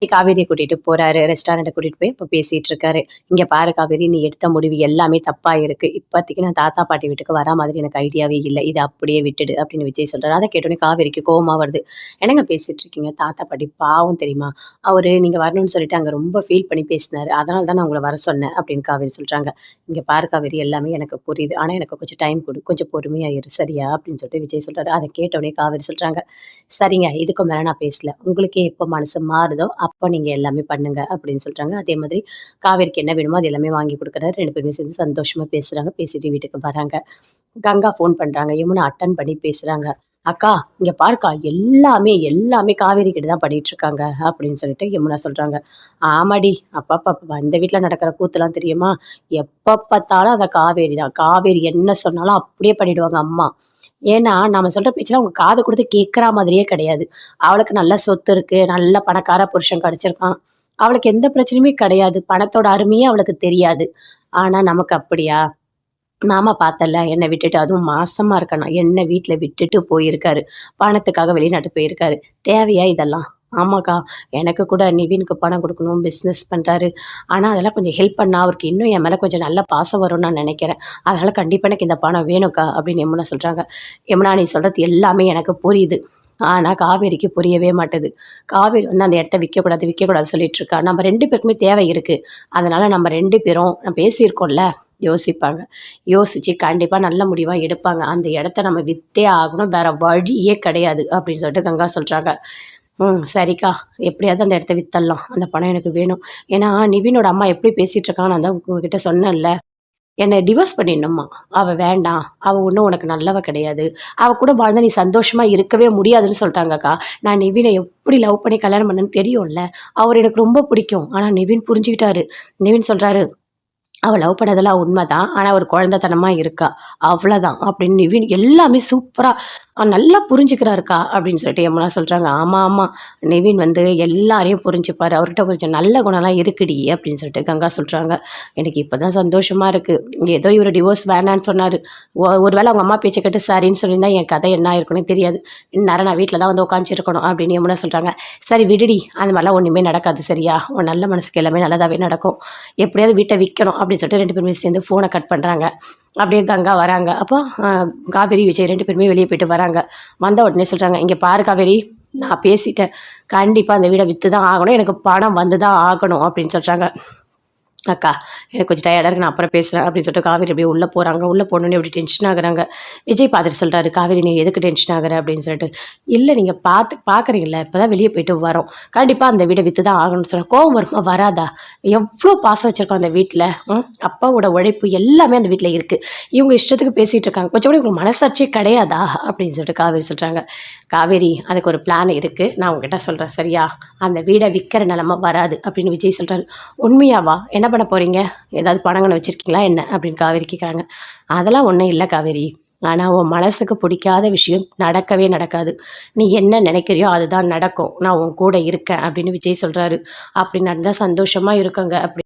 காவேரியை கூட்டிட்டு போறாரு. ரெஸ்டாரண்ட்ட கூட்டிட்டு போய் இப்ப பேசிட்டு இருக்காரு. "இங்க பாரு காவேரி, நீ எடுத்த முடிவு எல்லாமே தப்பா இருக்கு. இப்போதைக்கு நான் தாத்தா, பாட்டி வீட்டுக்கு வரா மாதிரி எனக்கு ஐடியாவே இல்ல. இத அப்படியே விட்டுடு" அப்படின்னு விஜய் சொல்றாரு. அத கேட்டோனே காவேரிக்கு கோவமா வருது. "என்னங்க பேசிட்டு இருக்கீங்க? தாத்தா, பாட்டி பாவம் தெரியுமா? அவரு நீங்க வரணும்னு சொல்லிட்டு அங்க ரொம்ப ஃபீல் பண்ணி பேசினாரு. அதனால தான் நான் உங்கள வர சொன்னேன்" அப்படின்னு காவேரி சொல்றாங்க. "இங்க பாரு காவேரி, எல்லாமே எனக்கு புரியுது. ஆனா எனக்கு கொஞ்சம் டைம் குடு. கொஞ்சம் பொறுமையா இரு. சரியா?" அப்படின்னு சொல்லிட்டு விஜய் சொல்றாரு. அத கேட்டோனே காவேரி சொல்றாங்க, "சரிங்க. இதுக்கு மேல நான் பேசல. உங்களுக்கே எப்ப மனசு மாறுதோ, அப்ப நீங்க எல்லாமே பண்ணுங்க" அப்படின்னு சொல்றாங்க. அதே மாதிரி காவேரிக்கு என்ன வேணுமோ அது எல்லாமே வாங்கி குடுக்குறாரு. 2 பேருமே சேர்ந்து சந்தோஷமா பேசுறாங்க. பேசிட்டு வீட்டுக்கு வராங்க. கங்கா ஃபோன் பண்றாங்க. யமுனா அட்டெண்ட் பண்ணி பேசுறாங்க. "அக்கா, இங்க பாருக்கா, எல்லாமே காவேரி கிட்ட தான் பண்ணிட்டு இருக்காங்க" அப்படின்னு சொல்லிட்டு யமுனா சொல்றாங்க. "ஆமாடி, அப்பப்பப்பா இந்த வீட்ல நடக்கிற கூத்துலாம் தெரியுமா? எப்ப பார்த்தாலும் அந்த காவேரி தான். காவேரி என்ன சொன்னாலும் அப்படியே பண்ணிடுவாங்க அம்மா. ஏன்னா, நாம சொல்ற பேச்செல்லாம் அவங்க காது குடுத்து கேட்கிற மாதிரியே கிடையாது. அவளுக்கு நல்ல சொத்து இருக்கு. நல்ல பணக்கார புருஷன் கிடைச்சிருக்கான். அவளுக்கு எந்த பிரச்சனையுமே கிடையாது. பணத்தோட அருமையே அவளுக்கு தெரியாது. ஆனா நமக்கு அப்படியா? மாமா பார்த்தல்ல, என்ன விட்டுட்டு அதுவும் மாசமா இருக்கேன் நான். என்ன வீட்ல விட்டுட்டு போயிருக்காரு. பணத்துக்காக வெளிநாட்டு போயிருக்காரு. தேவையா இதெல்லாம்? ஆமாக்கா, எனக்கு கூட நிவினுக்கு பணம் குடுக்கணும், பிசினஸ் பண்றாரு. ஆனா, அதெல்லாம் கொஞ்சம் ஹெல்ப் பண்ணா அவருக்கு இன்னும் என் மேல கொஞ்சம் நல்ல பாசம் வரும்னு நான் நெனைக்கிறேன். அதனால கண்டிப்பா எனக்கு இந்த பணம் வேணும்க்கா அப்படின்னு யமுனா சொல்றாங்க. யமுனா, நீ சொல்றது எல்லாமே எனக்கு புரியுது. ஆனா, காவேரிக்கு புரியவே மாட்டுது. காவேரி வந்து அந்த இடத்த விக்கக்கூடாது சொல்லிட்டு இருக்கா. நம்ம 2 பேருக்குமே தேவை இருக்கு. அதனால நம்ம 2 பேரும் பேசியிருக்கோம்ல, யோசிப்பாங்க. யோசிச்சு கண்டிப்பா நல்ல முடிவா எடுப்பாங்க. அந்த இடத்த நம்ம வித்தே ஆகணும். வேற வழியே கிடையாது அப்படின்னு சொல்லிட்டு கங்கா சொல்றாங்க. சரிக்கா. எப்படியாவது அந்த இடத்த வித்தரலாம். அந்த பணம் எனக்கு வேணும். ஏன்னா, நிவினோட அம்மா எப்படி பேசிட்டு இருக்கான்னு நான் தான் உங்ககிட்ட சொன்னேன்ல. என்ன டிவோர்ஸ் பண்ணிடணுமா. அவ வேண்டாம். அவ ஒண்ணும் உனக்கு நல்லவ கிடையாது. அவ கூட வாழ்ந்தா நீ சந்தோஷமா இருக்கவே முடியாதுன்னு சொல்ட்டாங்கக்கா. நான் நிவின எப்படி லவ் பண்ணி கல்யாணம் பண்ணேன்னு தெரியும்ல. அவர எனக்கு ரொம்ப பிடிக்கும். ஆனா நிவின் புரிஞ்சுக்கிட்டாரு. நிவின் சொல்றாரு, "அவ லவ் பண்ணதெல்லாம் உண்மதான். ஆனா ஒரு குழந்தைத்தனமா இருக்கா. அவ்வளதான்" அப்படின்னு நிவின் எல்லாமே சூப்பரா நல்லா புரிஞ்சுக்கிறாருக்கா அப்படின்னு சொல்லிட்டு யமுனா சொல்றாங்க. "ஆமா, ஆமா. நிவின் வந்து எல்லாரையும் புரிஞ்சுப்பாரு. அவர்கிட்ட கொஞ்சம் நல்ல குணம்லாம் இருக்குடி" அப்படின்னு சொல்லிட்டு கங்கா சொல்றாங்க. எனக்கு இப்பதான் சந்தோஷமா இருக்கு. ஏதோ இவரு டிவோர்ஸ் வேணான்னு சொன்னாரு. ஒருவேளை அவங்க அம்மா பேச்ச கேட்டு சரின்னு சொல்லியிருந்தா என் கதை என்ன ஆயிருக்கும்னே தெரியாது. இந்நேரம் நான் வீட்ல தான் வந்து உட்காந்துருக்கணும் அப்படின்னு யமுனா சொல்றாங்க. "சரி விடுடி. அந்த மாரிலாம் ஒண்ணுமே நடக்காது சரியா? உன் நல்ல மனசுக்கு எல்லாமே நல்லதாவே நடக்கும். எப்படியாவது வீட்ட விக்கணும்" அப்படின்னு சொல்லிட்டு 2 பேருமே சேர்ந்து ஃபோன கட் பண்றாங்க. அப்படியே கங்கா வராங்க. அப்போ காவேரி, விஜய் 2 பேருமே வெளிய போயிட்டு வராங்க. வந்த உடனே சொல்றாங்க, "இங்க பாரு காவேரி, நான் பேசிட்டேன். கண்டிப்பா அந்த வீட வித்து தான் ஆகணும். எனக்கு பணம் வந்து தான் ஆகணும்" அப்படின்னு சொல்றாங்க. "அக்கா, எனக்கு கொஞ்சம் டயர்டா இருக்கு. நான் அப்புறம் பேசுறேன்" அப்படின்னு சொல்லிட்டு காவேரி அப்படியே உள்ள போறாங்க. உள்ள போனோனே அப்படி டென்ஷன் ஆகுறாங்க. விஜய் பார்த்துட்டு சொல்றாரு, "காவேரி, நீ எதுக்கு டென்ஷன் ஆகுற?" அப்படின்னு சொல்லிட்டு. "இல்ல, நீங்க பார்க்குறீங்கல்ல, இப்பதான் வெளிய போயிட்டு வரோம். கண்டிப்பா அந்த வீட வித்து தான் ஆகணும்னு சொன்னா கோவம் வருமா? வராதா? எவ்ளோ பாசம் வச்சிருக்கோம் அந்த வீட்ல. அப்பாவோட உழைப்பு எல்லாமே அந்த வீட்ல இருக்கு. இவங்க இஷ்டத்துக்கு பேசிட்டு இருக்காங்க. கொஞ்சம் கூட உங்களுக்கு மனசாட்சியே கிடையாதா?" அப்படின்னு சொல்லிட்டு காவேரி சொல்றாங்க. "காவேரி, அதுக்கு ஒரு பிளான் இருக்கு. நான் உன்கிட்ட சொல்றேன் சரியா? அந்த வீட விக்கிற நிலைமை வராது" அப்படின்னு விஜய் சொல்றாரு. "உண்மையாவா? என்ன பண்ண போறீங்க? ஏதாவது பணம் கிணம் வச்சிருக்கீங்களா என்ன?" அப்படின்னு காவேரி கேட்குறாங்க. "அதெல்லாம் ஒண்ணும் இல்ல காவேரி. ஆனா உன் மனசுக்கு பிடிக்காத விஷயம் நடக்கவே நடக்காது. நீ என்ன நினைக்கிறியோ அதுதான் நடக்கும். நான் உன் கூட இருக்கேன்" அப்படின்னு விஜய் சொல்றாரு. "அப்படி நடந்தா சந்தோஷமா இருக்குங்க" அப்படி